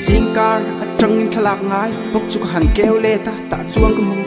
Zingkar at trangin thalak ngai bok chu han keu le ta ta chuang ka mu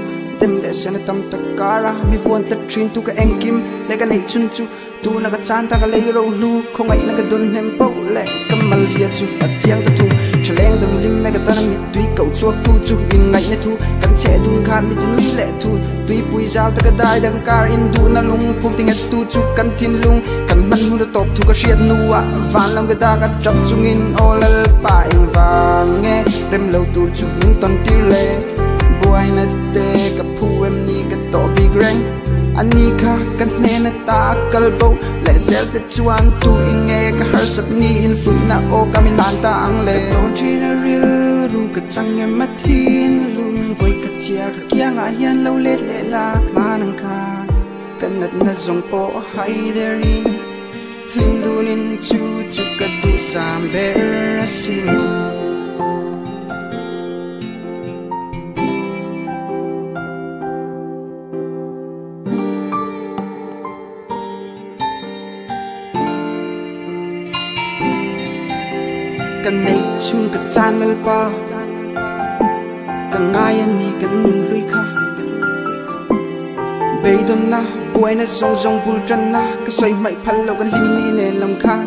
tem le sen tam takara mi von tla trin tu ka engkim le ka nei chun chu tu na ka chan ta ka le ro lu khongai na ka dun hem po le kamal sia chu at chiang ta tu chaleng dong lim me ka tan mi tui kau chuak tu chu in ngai ne thu kan che dun khan mi tui le thu tui pui jaw ta ka dai dang kar in du na lung phum ting tu chu kan thin lung kan man hu da top thu ka riat nuwa van lam ka da ka chap chung in olal pa in vang nge rem lo tu chu ning ton ti le boy na te ka phu em ni ka to big rang ani kha kan ne na ta kal bo le zel te chuan tu in nge ka har sat ni in fu na o ka min lan ta ang le don chi na real ru ka chang em ma thin lung voi ka chia ka kya nga hian lo let le la ma nang khan kan nat na zong po hai derin him du nin chu chu ka du sam ber sin kan nei chung ka chan lal pa kan ngai ani kan nun lui kha be don na buai na zong zong bul tran na ka soi mai phal lo kan lim ni ne lam khan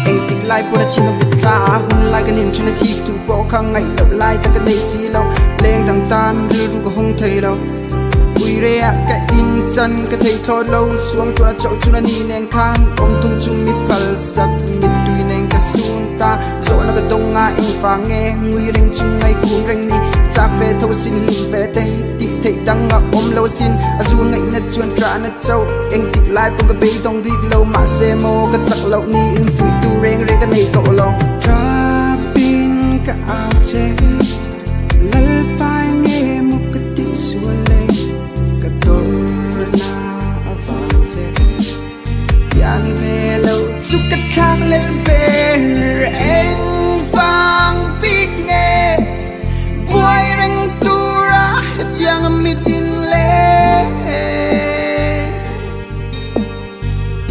eng tik lai po na chin lo ta hun lai kan nim china thi tu po kha ngai lo lai ta ka nei si lo leng dang tan ru ru ko hong thei lo ui re a ka in chan ka thei tho lo suang tu na chau chu na ni neng khan om tung chu mi phal sak mi tui neng ka sun ta so na ka dong nga eng fa nge ngui reng chung ngai kun reng ni cha ve tho sin lim ve te ti thei dang nga om lo sin azu ngai na chuan tra na chau eng tik lai po ka be dong big lo ma se mo ka chak lo ni in fu tu reng re ka nei to lo tra pin ka ao che lal pa nge mo ka ti su le ka tor na avance yan ve lo chu ka thang le ber eng vang big nge boy reng tu ra het yang mi tin le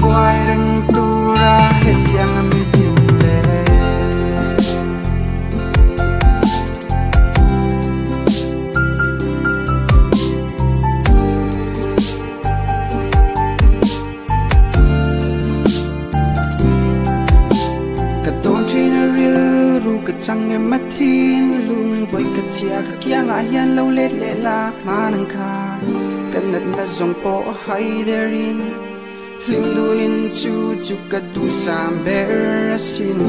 boy reng tu ra het yang mi tin le ka ton train a real ru ka chang em ma thin lung voi ka chia ka kya nga hian lo let le la ma nang khan kan nat na zong po hai derin lim du in chu chu ka du sam ber sin